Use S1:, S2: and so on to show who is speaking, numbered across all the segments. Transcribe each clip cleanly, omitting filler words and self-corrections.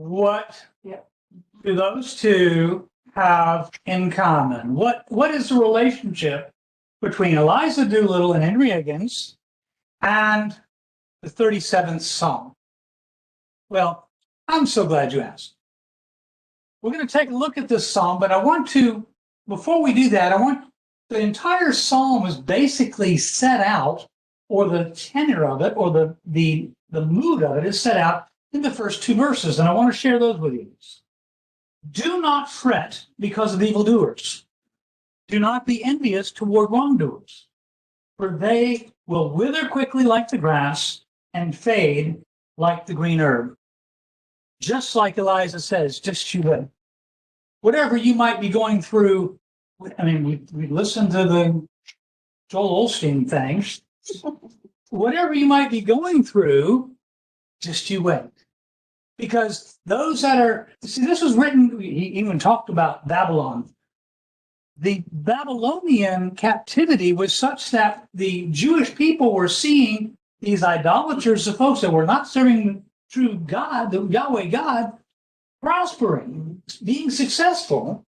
S1: What do those two have in common? What is the relationship between Eliza Doolittle and Henry Higgins and the 37th Psalm? Well, I'm so glad you asked. We're going to take a look at this psalm, but I want to, before we do that, the entire psalm is basically set out, or the tenor of it, or the mood of it is set out in the first two verses, and I want to share those with you. Do not fret because of evildoers. Do not be envious toward wrongdoers, for they will wither quickly like the grass and fade like the green herb. Just like Eliza says, just you wait. Whatever you might be going through, I mean, we listened to the Joel Osteen thing. Whatever you might be going through, just you wait. Because those that are, see, this was written, he even talked about Babylon. The Babylonian captivity was such that the Jewish people were seeing these idolaters, the folks that were not serving the true God, the Yahweh God, prospering, being successful,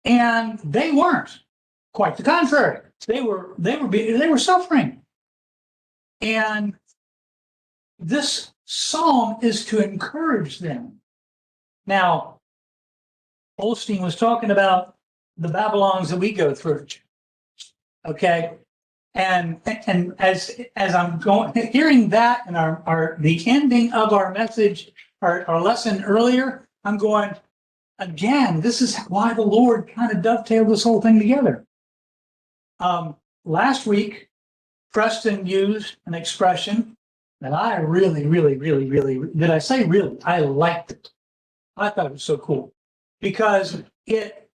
S1: and they weren't. Quite the contrary. They were suffering. And this psalm is to encourage them. Now, Osteen was talking about the Babylons that we go through. Okay, and as I'm hearing that and the ending of our message, our lesson earlier, I'm going, again, this is why the Lord kind of dovetailed this whole thing together. Last week, Preston used an expression that I really, did I say really? I liked it. I thought it was so cool because it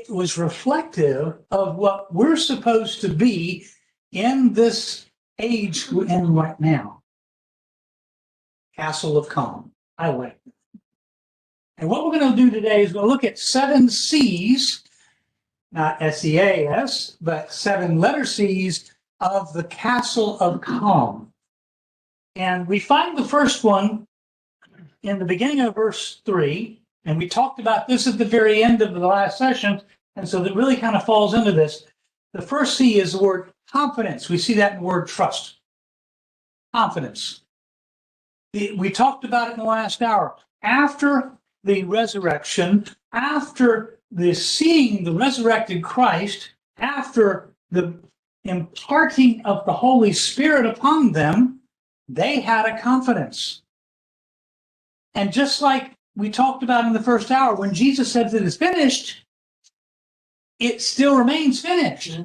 S1: was reflective of what we're supposed to be in this age we're in right now. Castle of Calm. I like it. And what we're going to do today is we'll look at 7 C's, not S-E-A-S, but 7 letter C's of the Castle of Calm. And we find the first one in the beginning of verse 3, and we talked about this at the very end of the last session, and so that really kind of falls into this. The first C is the word confidence. We see that in the word trust. Confidence. We talked about it in the last hour. After the resurrection, after the seeing the resurrected Christ, after the imparting of the Holy Spirit upon them, they had a confidence. And just like we talked about in the first hour, when Jesus said that it's finished, it still remains finished.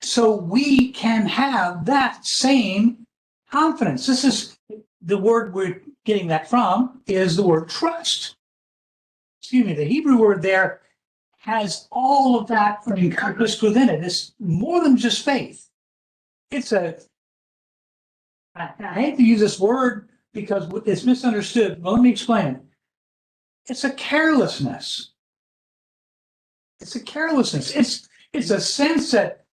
S1: So we can have that same confidence. This is the word we're getting that from, is the word trust. Excuse me, the Hebrew word there has all of that encompassed within it. It's more than just faith. It's I hate to use this word because it's misunderstood, but let me explain it. It's a carelessness. It's a carelessness. It's a sense that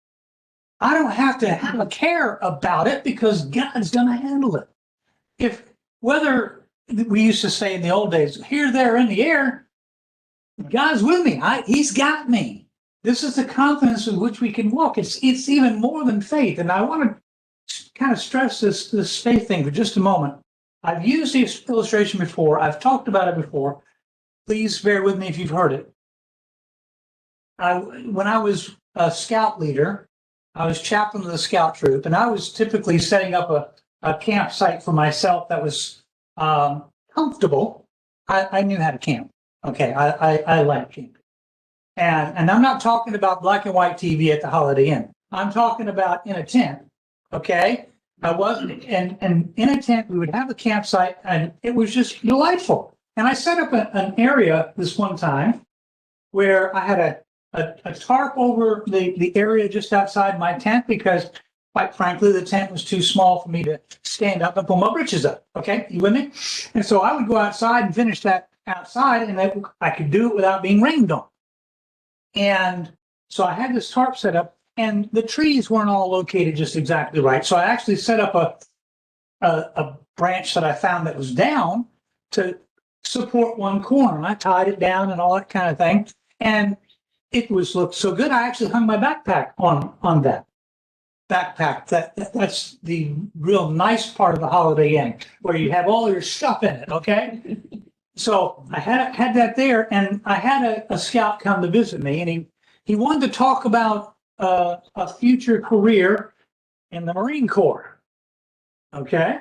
S1: I don't have to have a care about it because God's going to handle it. Whether we used to say in the old days, here, there, in the air, God's with me. He's got me. This is the confidence with which we can walk. It's even more than faith. And I want to kind of stress this faith thing for just a moment. I've used this illustration before. I've talked about it before. Please bear with me if you've heard it. When I was a scout leader, I was chaplain of the scout troop, and I was typically setting up a campsite for myself that was comfortable. I knew how to camp. Okay, I like camping. And I'm not talking about black and white TV at the Holiday Inn. I'm talking about in a tent, okay? And in a tent, we would have a campsite, and it was just delightful. And I set up an area this one time where I had a tarp over the area just outside my tent because, quite frankly, the tent was too small for me to stand up and pull my britches up. Okay, you with me? And so I would go outside and finish that outside, and I could do it without being rained on. And so I had this tarp set up, and the trees weren't all located just exactly right. So I actually set up a branch that I found that was down to support one corner. And I tied it down and all that kind of thing. And it looked so good. I actually hung my backpack on that backpack. That's the real nice part of the Holiday Inn, where you have all your stuff in it. Okay. So I had that there, and I had a scout come to visit me, and he wanted to talk about a future career in the Marine Corps. Okay.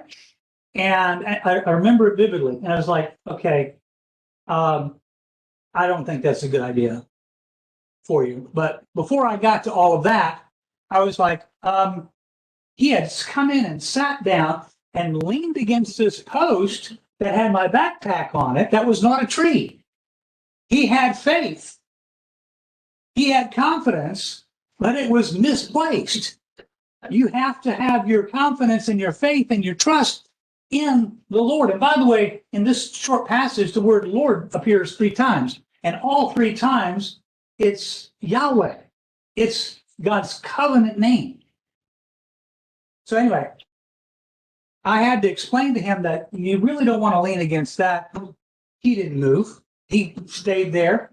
S1: And I remember it vividly. And I was like, okay, I don't think that's a good idea for you. But before I got to all of that, I was like, he had come in and sat down and leaned against this post that had my backpack on it. That was not a tree. He had faith. He had confidence, but it was misplaced. You have to have your confidence and your faith and your trust in the Lord. And by the way, in this short passage, the word Lord appears 3 times. And all 3 times, it's Yahweh. It's God's covenant name. So anyway, I had to explain to him that you really don't want to lean against that. He didn't move. He stayed there.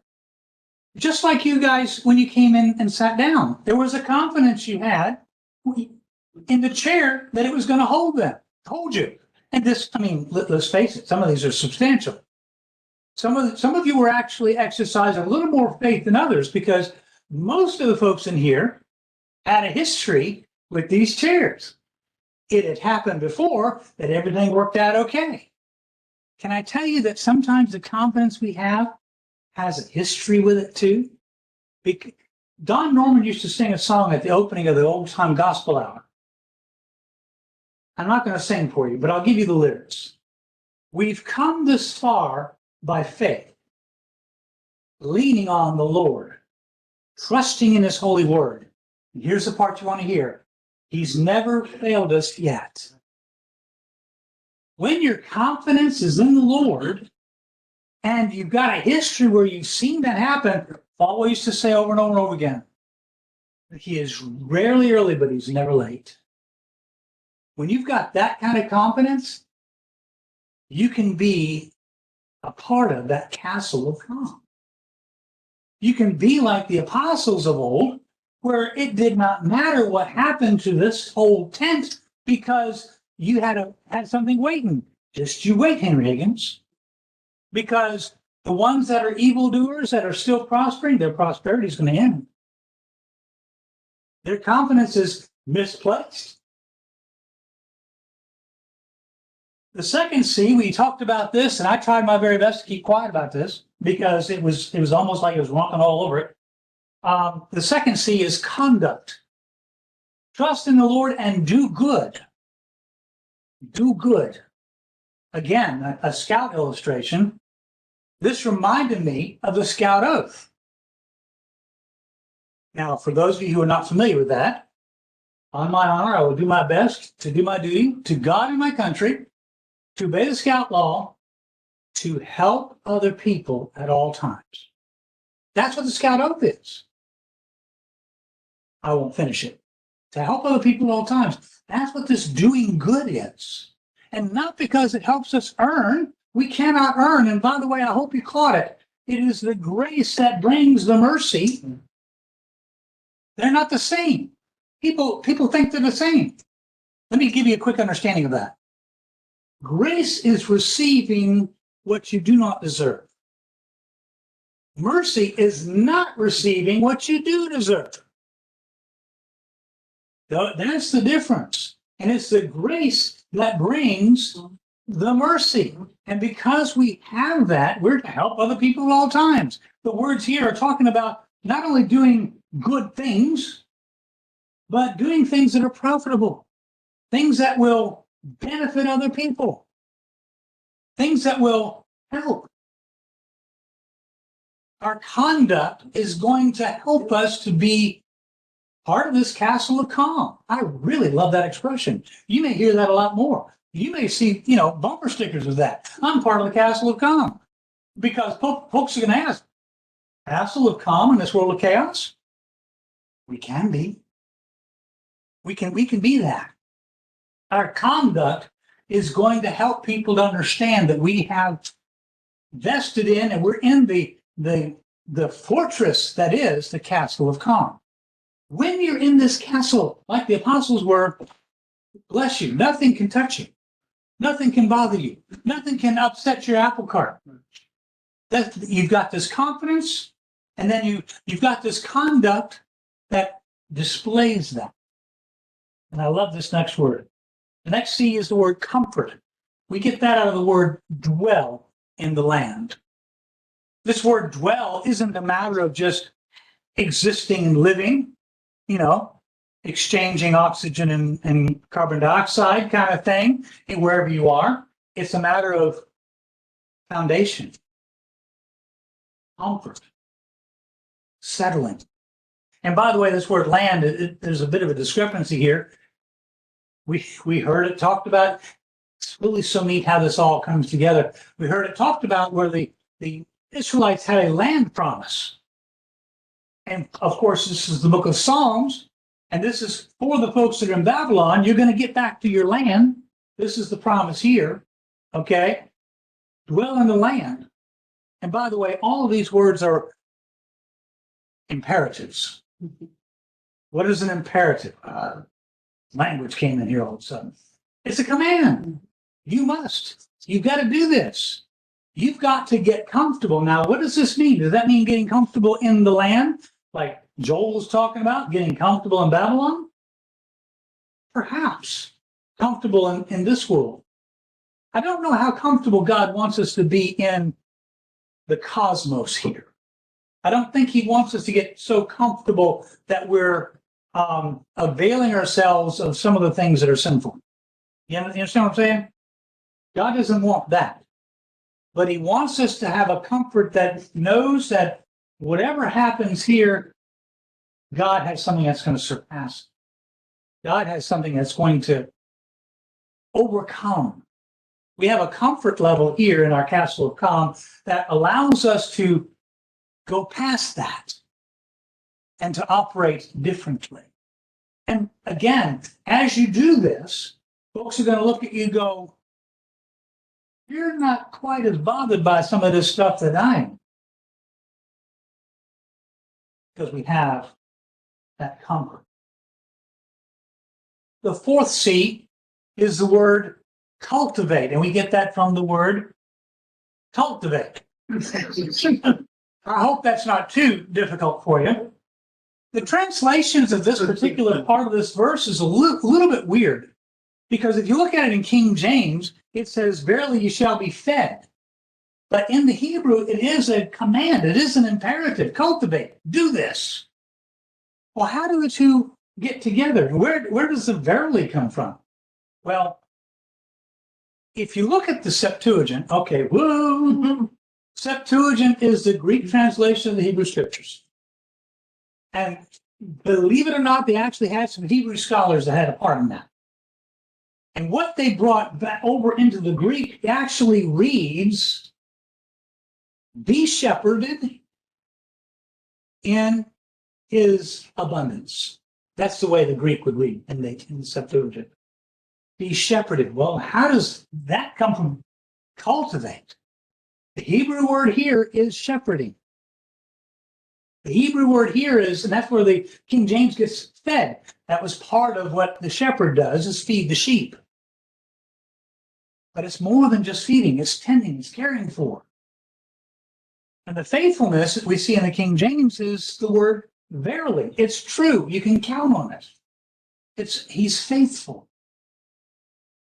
S1: Just like you guys, when you came in and sat down, there was a confidence you had in the chair that it was going to hold you. And this, I mean, let's face it, some of these are substantial. Some of you were actually exercising a little more faith than others, because most of the folks in here had a history with these chairs. It had happened before that everything worked out okay. Can I tell you that sometimes the confidence we have has a history with it too? Don Norman used to sing a song at the opening of the Old Time Gospel Hour. I'm not going to sing for you, but I'll give you the lyrics. We've come this far by faith, leaning on the Lord, trusting in his holy word. And here's the part you want to hear. He's never failed us yet. When your confidence is in the Lord, and you've got a history where you've seen that happen, Paul used to say over and over and over again, he is rarely early, but he's never late. When you've got that kind of confidence, you can be a part of that castle of calm. You can be like the apostles of old, where it did not matter what happened to this whole tent, because you had something waiting. Just you wait, Henry Higgins. Because the ones that are evildoers, that are still prospering, their prosperity is going to end. Their confidence is misplaced. The second C, we talked about this, and I tried my very best to keep quiet about this, because it was almost like it was running all over it. The second C is conduct. Trust in the Lord and do good. Do good. Again, a scout illustration. This reminded me of the scout oath. Now, for those of you who are not familiar with that, on my honor, I will do my best to do my duty to God and my country, to obey the scout law, to help other people at all times. That's what the scout oath is. I won't finish it. To help other people at all times. That's what this doing good is. And not because it helps us earn. We cannot earn. And by the way, I hope you caught it. It is the grace that brings the mercy. They're not the same. People think they're the same. Let me give you a quick understanding of that. Grace is receiving what you do not deserve. Mercy is not receiving what you do deserve. That's the difference. And it's the grace that brings the mercy. And because we have that, we're to help other people at all times. The words here are talking about not only doing good things, but doing things that are profitable, things that will benefit other people, things that will help. Our conduct is going to help us to be part of this castle of calm. I really love that expression. You may hear that a lot more. You may see, bumper stickers of that. I'm part of the castle of calm. Because folks are going to ask, castle of calm in this world of chaos? We can be. We can be that. Our conduct is going to help people to understand that we have vested in and we're in the fortress that is the castle of calm. When you're in this castle, like the apostles were, bless you, nothing can touch you. Nothing can bother you. Nothing can upset your apple cart. You've got this confidence, and then you've got this conduct that displays that. And I love this next word. The next C is the word comfort. We get that out of the word dwell in the land. This word dwell isn't a matter of just existing and living, exchanging oxygen and carbon dioxide kind of thing wherever you are. It's a matter of foundation, comfort, settling. And by the way, this word land, there's a bit of a discrepancy here. We heard it talked about. It's really so neat how this all comes together. We heard it talked about where the Israelites had a land promise. And of course, this is the book of Psalms. And this is for the folks that are in Babylon. You're going to get back to your land. This is the promise here. Okay? Dwell in the land. And by the way, all of these words are imperatives. What is an imperative? Language came in here all of a sudden. It's a command. You must. You've got to do this. You've got to get comfortable. Now, what does this mean? Does that mean getting comfortable in the land? Like Joel was talking about, getting comfortable in Babylon? Perhaps. Comfortable in this world. I don't know how comfortable God wants us to be in the cosmos here. I don't think he wants us to get so comfortable that we're availing ourselves of some of the things that are sinful. You understand what I'm saying? God doesn't want that. But he wants us to have a comfort that knows that whatever happens here, God has something that's going to surpass. God has something that's going to overcome. We have a comfort level here in our castle of calm that allows us to go past that and to operate differently. And again, as you do this, folks are going to look at you and go, you're not quite as bothered by some of this stuff that I am. Because we have that comfort. The fourth C is the word cultivate, and we get that from the word cultivate. I hope that's not too difficult for you. The translations of this particular part of this verse is a little bit weird, because if you look at it in King James, it says, verily you shall be fed. But in the Hebrew, it is a command. It is an imperative. Cultivate. Do this. Well, how do the two get together? Where does the verily come from? Well, if you look at the Septuagint, okay, whoa, Septuagint is the Greek translation of the Hebrew Scriptures. And believe it or not, they actually had some Hebrew scholars that had a part in that. And what they brought back over into the Greek actually reads, be shepherded in his abundance. That's the way the Greek would read in the Septuagint. Be shepherded. Well, how does that come from cultivate? The Hebrew word here is shepherding. The Hebrew word here is, and that's where the King James gets fed. That was part of what the shepherd does, is feed the sheep. But it's more than just feeding, it's tending, it's caring for. And the faithfulness that we see in the King James is the word verily. It's true. You can count on it. He's faithful.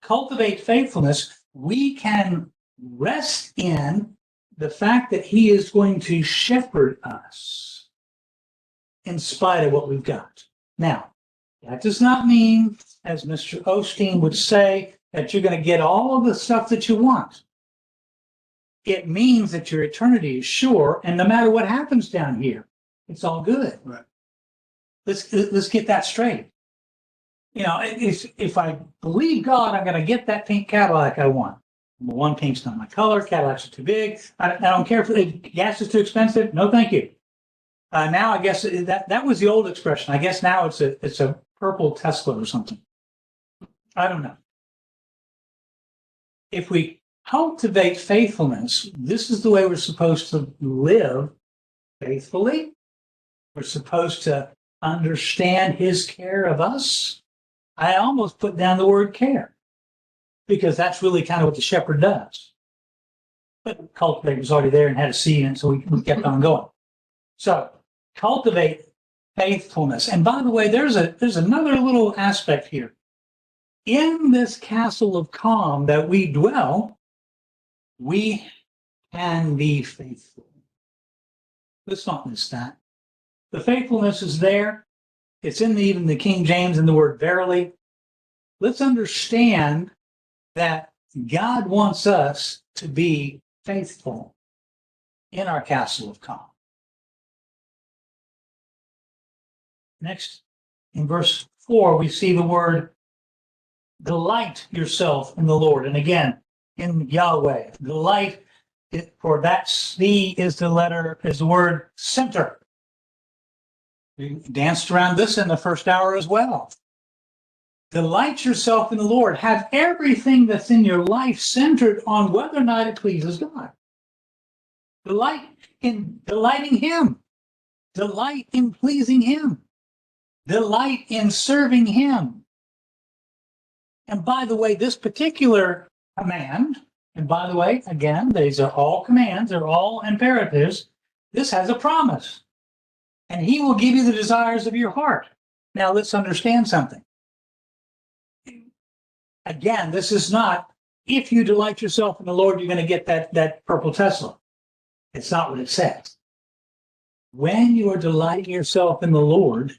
S1: Cultivate faithfulness. We can rest in the fact that he is going to shepherd us in spite of what we've got. Now, that does not mean, as Mr. Osteen would say, that you're going to get all of the stuff that you want. It means that your eternity is sure, and no matter what happens down here, it's all good.
S2: Right.
S1: Let's get that straight. If I believe God, I'm going to get that pink Cadillac I want. One, pink's not my color. Cadillacs are too big. I don't care if gas is too expensive. No, thank you. Now, I guess that was the old expression. I guess now it's a purple Tesla or something. I don't know. if we cultivate faithfulness, this is the way we're supposed to live faithfully. We're supposed to understand his care of us. I almost put down the word care because that's really kind of what the shepherd does. But cultivate was already there and had a seed in it, so we kept on going. So cultivate faithfulness. And by the way, there's another little aspect here. In this castle of calm that we dwell, we can be faithful. Let's not miss that. The faithfulness is there. It's in even the King James in the word verily. Let's understand that God wants us to be faithful in our castle of calm. Next, in verse 4, we see the word delight yourself in the Lord. And again, in Yahweh, delight, for that C is the word center. We danced around this in the first hour as well. Delight yourself in the Lord. Have everything that's in your life centered on whether or not it pleases God. Delight in delighting Him. Delight in pleasing Him. Delight in serving Him. And by the way, this particular command, and by the way, again, these are all commands, they're all imperatives. This has a promise. And He will give you the desires of your heart. Now let's understand something. Again, this is not, if you delight yourself in the Lord, you're going to get that purple Tesla. It's not what it says. When you are delighting yourself in the Lord,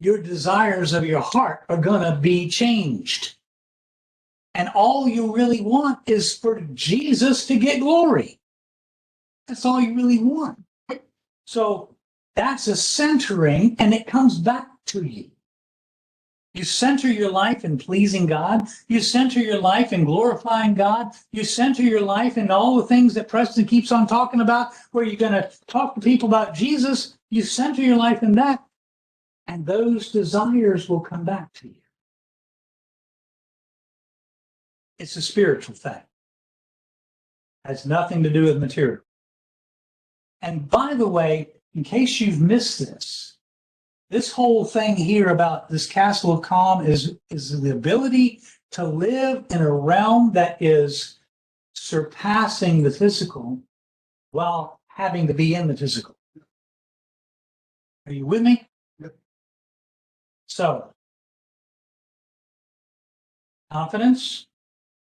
S1: your desires of your heart are going to be changed. And all you really want is for Jesus to get glory. That's all you really want. So that's a centering, and it comes back to you. You center your life in pleasing God. You center your life in glorifying God. You center your life in all the things that Preston keeps on talking about, where you're going to talk to people about Jesus. You center your life in that, and those desires will come back to you. It's a spiritual thing. It has nothing to do with material. And by the way, in case you've missed this whole thing here about this castle of calm is the ability to live in a realm that is surpassing the physical while having to be in the physical. Are you with me? Yep. So, confidence,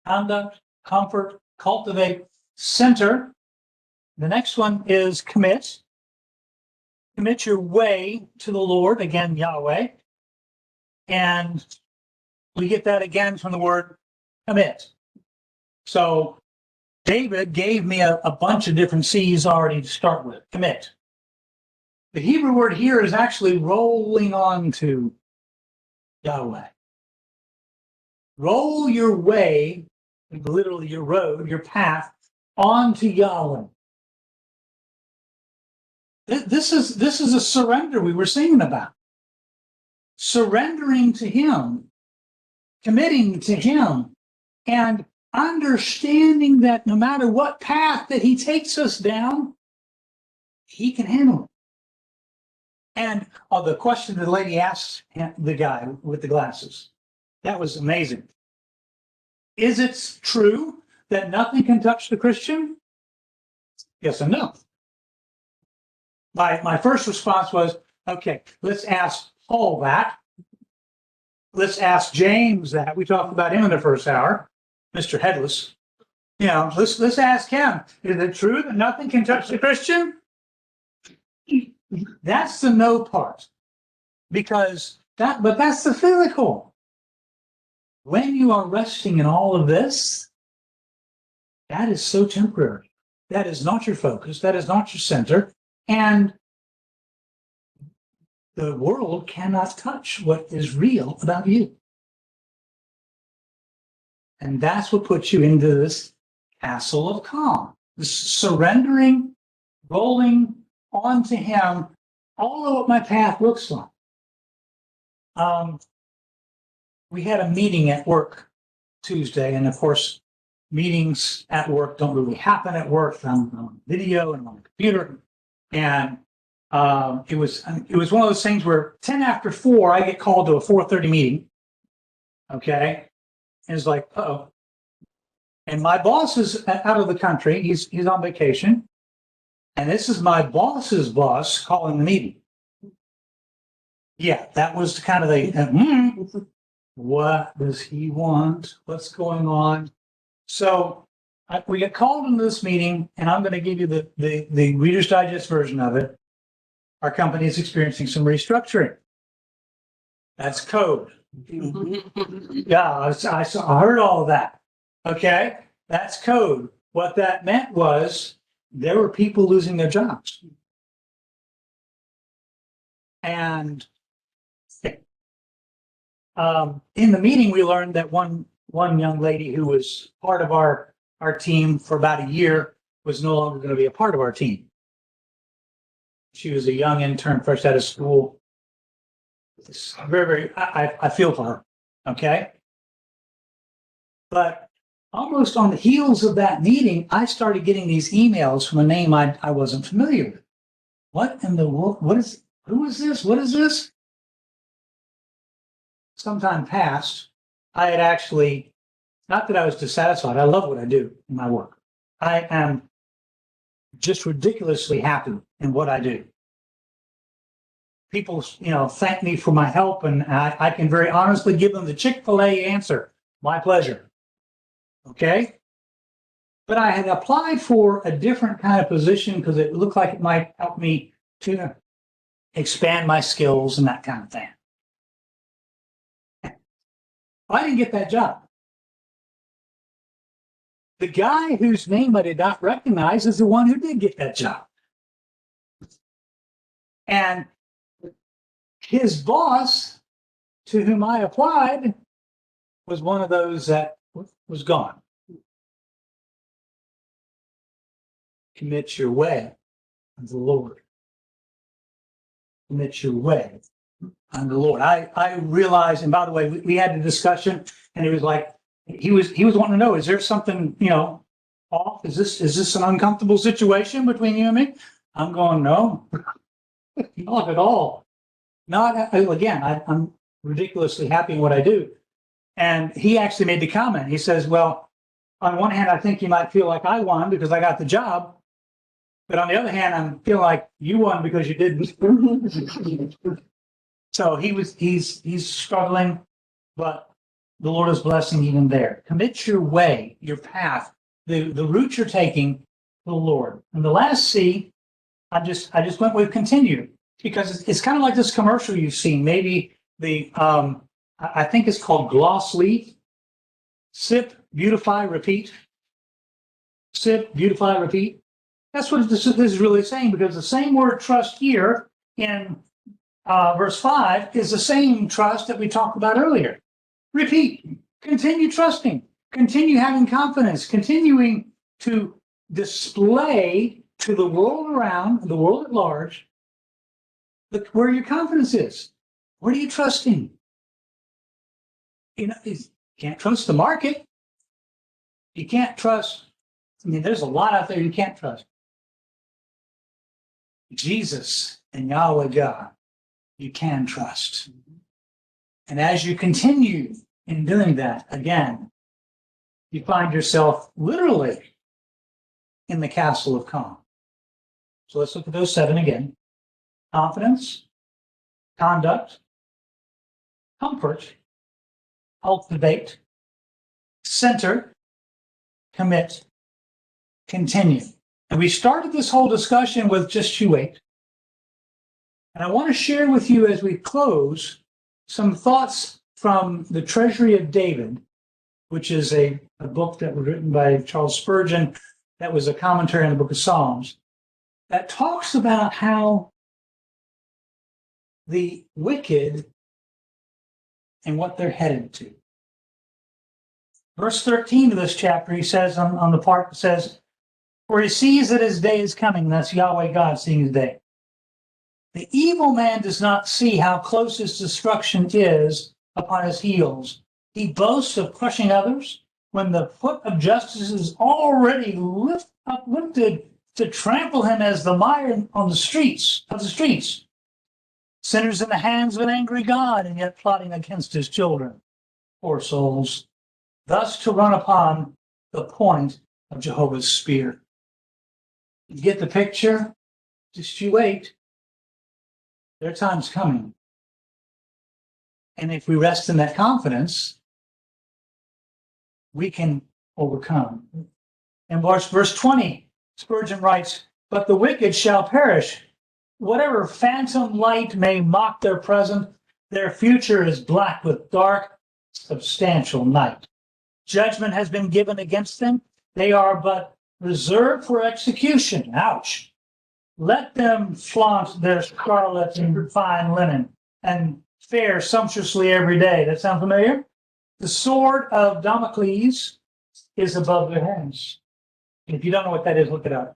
S1: conduct, comfort, cultivate, center. The next one is commit. Commit your way to the Lord, again, Yahweh. And we get that again from the word commit. So David gave me a bunch of different C's already to start with. Commit. The Hebrew word here is actually rolling on to Yahweh. Roll your way, literally your road, your path, onto Yahweh. This is a surrender we were singing about. Surrendering to Him, committing to Him, and understanding that no matter what path that He takes us down, He can handle it. And the question the lady asked the guy with the glasses, that was amazing. Is it true that nothing can touch the Christian? Yes and no. My first response was, okay, let's ask Paul that. Let's ask James that. We talked about him in the first hour, Mr. Headless. You know, let's ask him. Is it true that nothing can touch the Christian? That's the no part. But that's the physical. When you are resting in all of this, that is so temporary. That is not your focus. That is not your center. And the world cannot touch what is real about you. And that's what puts you into this castle of calm, this surrendering, rolling onto Him, all of what my path looks like. We had a meeting at work Tuesday. And of course, meetings at work don't really happen at work. I'm on video and I'm on the computer. And it was one of those things where 10 after 4, I get called to a 4:30 meeting. Okay. And it's like, uh-oh. And my boss is out of the country. He's on vacation. And this is my boss's boss calling the meeting. Yeah, that was kind of the, what does he want? What's going on? So we get called into this meeting, and I'm going to give you the Reader's Digest version of it. Our company is experiencing some restructuring. That's code. Yeah, I heard all of that. Okay, that's code. What that meant was there were people losing their jobs. And in the meeting, we learned that one young lady who was part of our team for about a year was no longer going to be a part of our team. She was a young intern, fresh out of school. It's very, I feel for her. Okay. But almost on the heels of that meeting, I started getting these emails from a name I wasn't familiar with. What in the world? Who is this? What is this? Sometime past, I had actually, not that I was dissatisfied. I love what I do in my work. I am just ridiculously happy in what I do. People, thank me for my help, and I can very honestly give them the Chick-fil-A answer. My pleasure. Okay? But I had applied for a different kind of position because it looked like it might help me to expand my skills and that kind of thing. I didn't get that job. The guy whose name I did not recognize is the one who did get that job. And his boss, to whom I applied, was one of those that was gone. Commit your way unto the Lord. Commit your way unto the Lord. I realized, and by the way, we had a discussion, and it was like he was wanting to know, is there something off? Is this an uncomfortable situation between you and me? I'm going, no, not at all. Not again. I'm ridiculously happy in what I do. And he actually made the comment. He says, well, on one hand, I think you might feel like I won because I got the job. But on the other hand, I'm feeling like you won because you didn't. So he's struggling, but the Lord is blessing even there. Commit your way, your path, the route you're taking to the Lord. And the last C, I just went with continue, because it's kind of like this commercial you've seen. Maybe I think it's called Gloss Leaf. Sip, beautify, repeat. Sip, beautify, repeat. That's what this is really saying, because the same word trust here in verse 5 is the same trust that we talked about earlier. Repeat. Continue trusting. Continue having confidence. Continuing to display to the world around, the world at large, where your confidence is. What are you trusting? You can't trust the market. You can't trust. There's a lot out there you can't trust. Jesus and Yahweh God, you can trust. And as you continue in doing that, again, you find yourself literally in the castle of calm. So let's look at those 7 again. Confidence, conduct, comfort, cultivate, center, commit, continue. And we started this whole discussion with just you wait. And I want to share with you as we close some thoughts from the Treasury of David, which is a book that was written by Charles Spurgeon, that was a commentary on the book of Psalms, that talks about how the wicked and what they're headed to. Verse 13 of this chapter, he says on the part that says, for he sees that his day is coming. That's Yahweh God seeing his day. The evil man does not see how close his destruction is upon his heels. He boasts of crushing others when the foot of justice is already uplifted to trample him as the mire on the streets. Sinners in the hands of an angry God and yet plotting against his children. Poor souls. Thus to run upon the point of Jehovah's spear. You get the picture? Just you wait. Their time's coming. And if we rest in that confidence, we can overcome. In verse 20, Spurgeon writes, "But the wicked shall perish. Whatever phantom light may mock their present, their future is black with dark, substantial night. Judgment has been given against them. They are but reserved for execution." Ouch. "Let them flaunt their scarlet and fine linen and fare sumptuously every day." That sound familiar? "The sword of Damocles is above their heads." If you don't know what that is, look it up.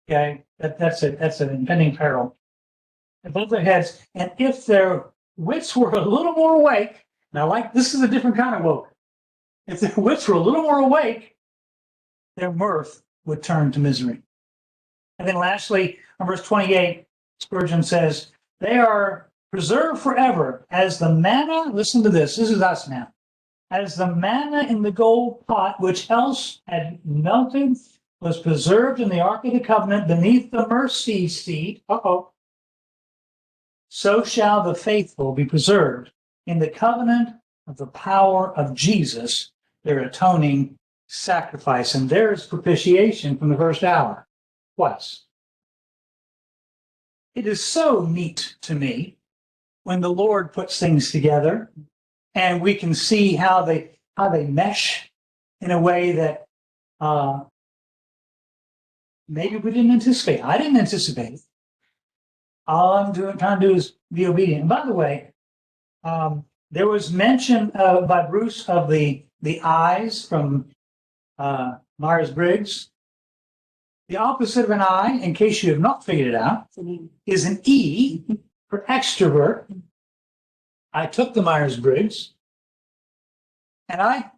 S1: Okay, that's an impending peril above their heads. And if their wits were a little more awake, now this is a different kind of woke. If their wits were a little more awake, their mirth would turn to misery. And then lastly, on verse 28, Spurgeon says, "They are preserved forever as the manna," listen to this is us now, "as the manna in the gold pot, which else had melted, was preserved in the Ark of the Covenant beneath the mercy seat. So shall the faithful be preserved in the covenant of the power of Jesus, their atoning sacrifice." And there is propitiation from the first hour. Twice. It is so neat to me when the Lord puts things together and we can see how they mesh in a way that maybe we didn't anticipate. I didn't anticipate it. All I'm trying to do is be obedient. And by the way, there was mention by Bruce of the eyes from Myers-Briggs. The opposite of an I, in case you have not figured it out, is an E for extrovert. I took the Myers-Briggs, and I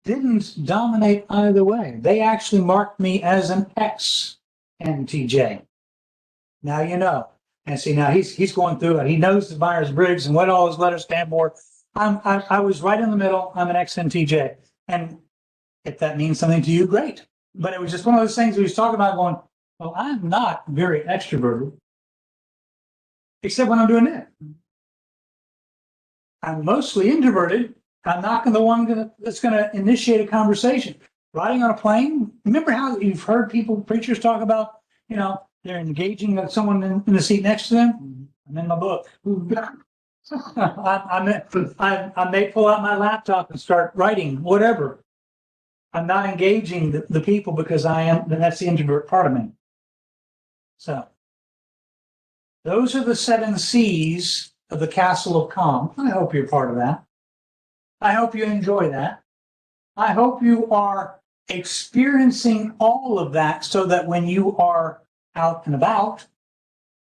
S1: didn't dominate either way. They actually marked me as an XNTJ. Now you know. And see, now he's going through it. He knows the Myers-Briggs and what all his letters stand for. I was right in the middle. I'm an XNTJ. And if that means something to you, great. But it was just one of those things we was talking about going, well, I'm not very extroverted, except when I'm doing it. I'm mostly introverted. I'm not the one that's going to initiate a conversation. Riding on a plane, remember how you've heard preachers talk about, they're engaging with someone in the seat next to them? I'm in my book. I may pull out my laptop and start writing, whatever. I'm not engaging the people because that's the introvert part of me. So, those are the 7 C's of the Castle of Calm. I hope you're part of that. I hope you enjoy that. I hope you are experiencing all of that so that when you are out and about,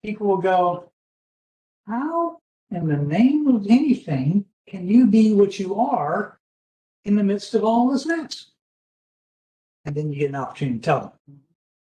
S1: people will go, how in the name of anything can you be what you are in the midst of all this mess? And then you get an opportunity to tell them.